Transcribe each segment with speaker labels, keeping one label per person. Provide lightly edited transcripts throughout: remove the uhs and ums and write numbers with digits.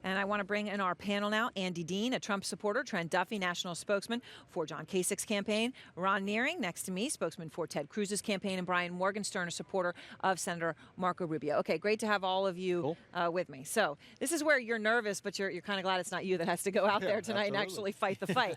Speaker 1: And I want to bring in our panel now. Andy Dean, a Trump supporter, Trent Duffy, national spokesman for John Kasich's campaign, Ron Nearing, next to me, spokesman for Ted Cruz's campaign, and Brian Morgenstern, a supporter of Senator Marco Rubio. Okay, great to have all of you with me. So this is where you're nervous, but you're kind of glad it's not you that has to go out there tonight and actually fight the fight.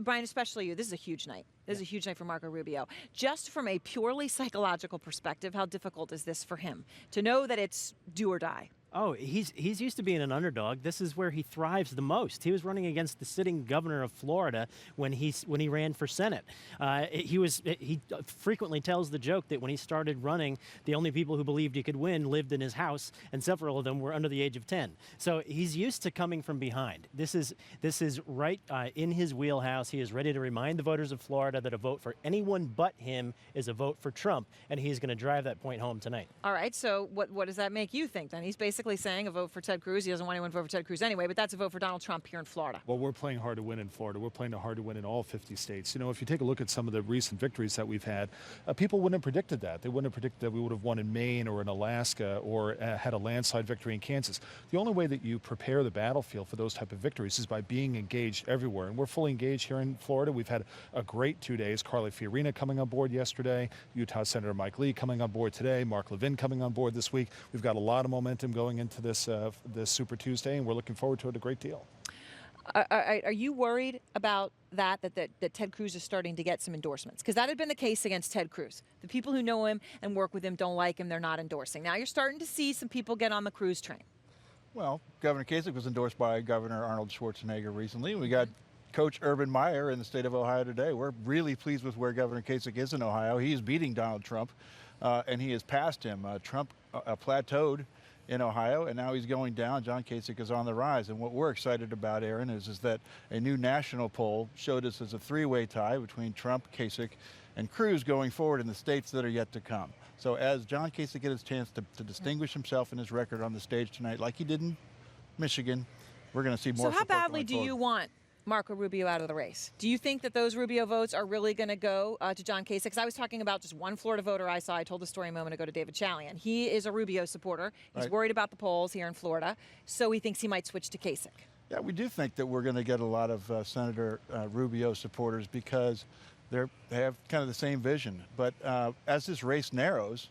Speaker 1: Brian, especially you, this is a huge night. This is a huge night for Marco Rubio. Just from a purely psychological perspective, how difficult is this for him to know that it's do or die?
Speaker 2: Oh, he's used to being an underdog. This is where he thrives the most. He was running against the sitting governor of Florida when he ran for Senate. He frequently tells the joke that when he started running, the only people who believed he could win lived in his house, and several of them were under the age of 10. So he's used to coming from behind. This is right in his wheelhouse. He is ready to remind the voters of Florida that a vote for anyone but him is a vote for Trump, and he's going to drive that point home tonight.
Speaker 1: All right. So what does that make you think then? He's basically saying a vote for Ted Cruz. He doesn't want anyone to vote for Ted Cruz anyway, but that's a vote for Donald Trump here in Florida.
Speaker 3: Well, we're playing hard to win in Florida. We're playing hard to win in all 50 states. You know, if you take a look at some of the recent victories that we've had, people wouldn't have predicted that. They wouldn't have predicted that we would have won in Maine or in Alaska or had a landslide victory in Kansas. The only way that you prepare the battlefield for those type of victories is by being engaged everywhere. And we're fully engaged here in Florida. We've had a great 2 days. Carly Fiorina coming on board yesterday, Utah Senator Mike Lee coming on board today, Mark Levin coming on board this week. We've got a lot of momentum going into this Super Tuesday, and we're looking forward to it a great deal.
Speaker 1: Are you worried about that Ted Cruz is starting to get some endorsements? Because that had been the case against Ted Cruz. The people who know him and work with him don't like him. They're not endorsing. Now you're starting to see some people get on the Cruz train.
Speaker 4: Well, Governor Kasich was endorsed by Governor Arnold Schwarzenegger recently. We got Coach Urban Meyer in the state of Ohio today. We're really pleased with where Governor Kasich is in Ohio. He is beating Donald Trump, and he has passed him. Trump plateaued in Ohio, and now he's going down. John Kasich is on the rise. And what we're excited about, Aaron, is that a new national poll showed us as a three-way tie between Trump, Kasich, and Cruz going forward in the states that are yet to come. So as John Kasich gets his chance to distinguish himself and his record on the stage tonight, like he did in Michigan, we're going to see more.
Speaker 1: So how badly do you want Marco Rubio out of the race? Do you think that those Rubio votes are really going to go to John Kasich? Because I was talking about just one Florida voter I saw. I told the story a moment ago to David Chalian. He is a Rubio supporter. He's worried about the polls here in Florida, so he thinks he might switch to Kasich.
Speaker 4: Yeah, we do think that we're going to get a lot of Senator Rubio supporters because they have kind of the same vision. But as this race narrows,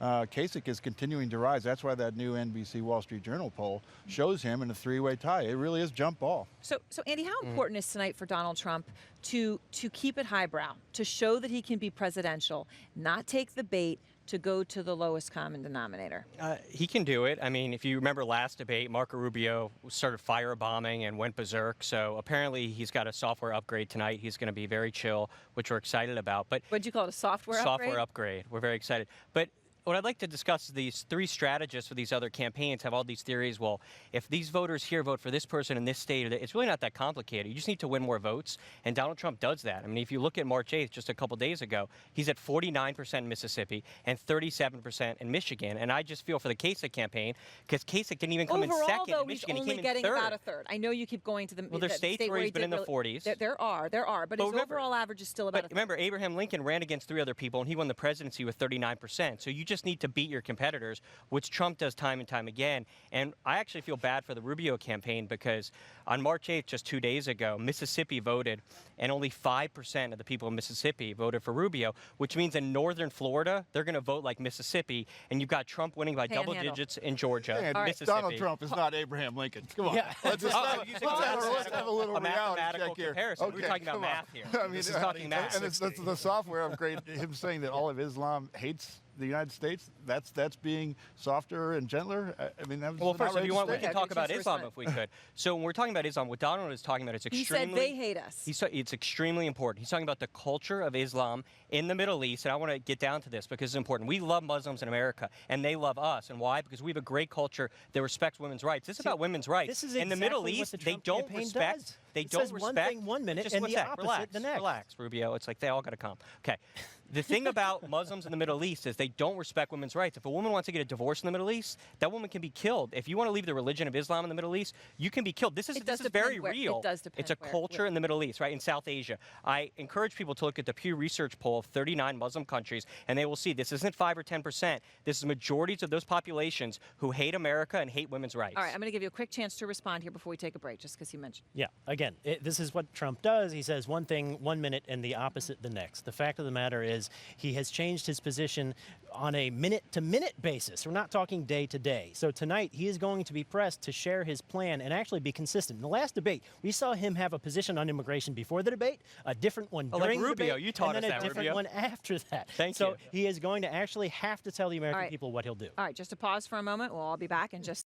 Speaker 4: Kasich is continuing to rise. That's why that new NBC Wall Street Journal poll shows him in a three-way tie. It really is jump ball.
Speaker 1: So Andy, how important is tonight for Donald Trump to keep it highbrow, to show that he can be presidential, not take the bait, to go to the lowest common denominator?
Speaker 5: He can do it. I mean, if you remember last debate, Marco Rubio started firebombing and went berserk. So apparently he's got a software upgrade tonight. He's going to be very chill, which we're excited about. But
Speaker 1: what'd you call it, a software upgrade?
Speaker 5: Software upgrade. We're very excited. But what I'd like to discuss is these three strategists for these other campaigns have all these theories. Well, if these voters here vote for this person in this state, it's really not that complicated. You just need to win more votes, and Donald Trump does that. I mean, if you look at March 8th, just a couple days ago, he's at 49% in Mississippi and 37% in Michigan. And I just feel for the Kasich campaign, because Kasich didn't even come in second in Michigan.
Speaker 1: He's only
Speaker 5: he came
Speaker 1: getting
Speaker 5: in third.
Speaker 1: About a third. I know you keep going to the
Speaker 5: there's states where he's been in the 40s.
Speaker 1: There are, but his overall average is still about a third.
Speaker 5: Remember, Abraham Lincoln ran against three other people, and he won the presidency with 39%. So you just need to beat your competitors, which Trump does time and time again. And I actually feel bad for the Rubio campaign because on March 8th, just 2 days ago, Mississippi voted, and only 5% of the people in Mississippi voted for Rubio, which means in northern Florida, they're going to vote like Mississippi, and you've got Trump winning by double digits in Georgia, Mississippi.
Speaker 4: Donald Trump is not Abraham Lincoln. Come on.
Speaker 5: Yeah.
Speaker 4: Let's have a little reality check here.
Speaker 5: Comparison.
Speaker 4: Okay,
Speaker 5: We're talking about math here.
Speaker 4: I mean,
Speaker 5: this is talking math.
Speaker 4: And it's the software upgrade, him saying that all of Islam hates the United States, that's being softer and gentler. I mean, that was
Speaker 5: well, first, if you want, we
Speaker 1: Okay,
Speaker 5: can talk about
Speaker 1: just
Speaker 5: Islam
Speaker 1: respond.
Speaker 5: if we could. So when we're talking about Islam, what Donald is talking about is
Speaker 1: He
Speaker 5: extremely.
Speaker 1: said they hate us.
Speaker 5: It's extremely important. He's talking about the culture of Islam in the Middle East, and I want to get down to this because it's important. We love Muslims in America, and they love us. And why? Because we have a great culture that respects women's rights. This is about women's rights.
Speaker 2: This is
Speaker 5: in the Middle
Speaker 2: exactly what
Speaker 5: East,
Speaker 2: the
Speaker 5: they
Speaker 2: Trump
Speaker 5: don't
Speaker 2: campaign
Speaker 5: respect.
Speaker 2: does.
Speaker 5: They
Speaker 2: It
Speaker 5: don't
Speaker 2: says
Speaker 5: respect.
Speaker 2: one thing one minute
Speaker 5: Just
Speaker 2: and
Speaker 5: one
Speaker 2: the
Speaker 5: sec.
Speaker 2: opposite
Speaker 5: Relax,
Speaker 2: the next.
Speaker 5: relax, Rubio. It's like they all got to calm. Okay. The thing about Muslims in the Middle East is they don't respect women's rights. If a woman wants to get a divorce in the Middle East, that woman can be killed. If you want to leave the religion of Islam in the Middle East, you can be killed. This is very real.
Speaker 1: It does depend
Speaker 5: It's a
Speaker 1: where.
Speaker 5: culture in the Middle East, right? In South Asia. I encourage people to look at the Pew Research poll of 39 Muslim countries, and they will see this isn't 5 or 10%. This is majorities of those populations who hate America and hate women's rights.
Speaker 1: All right, I'm going to give you a quick chance to respond here before we take a break, just because you mentioned.
Speaker 2: Yeah, again, this is what Trump does. He says one thing 1 minute and the opposite the next. The fact of the matter is he has changed his position on a minute-to-minute basis. We're not talking day to day. So tonight he is going to be pressed to share his plan and actually be consistent. In the last debate, we saw him have a position on immigration before the debate, a different one
Speaker 5: Oh,
Speaker 2: during
Speaker 5: like
Speaker 2: the
Speaker 5: Rubio.
Speaker 2: debate,
Speaker 5: You taught
Speaker 2: and
Speaker 5: us
Speaker 2: then a
Speaker 5: that,
Speaker 2: different
Speaker 5: Rubio.
Speaker 2: one after that.
Speaker 5: Thank
Speaker 2: so
Speaker 5: you.
Speaker 2: he is going to actually have to tell the American
Speaker 1: right.
Speaker 2: people what he'll do.
Speaker 1: All right, just to pause for a moment. We'll all be back in just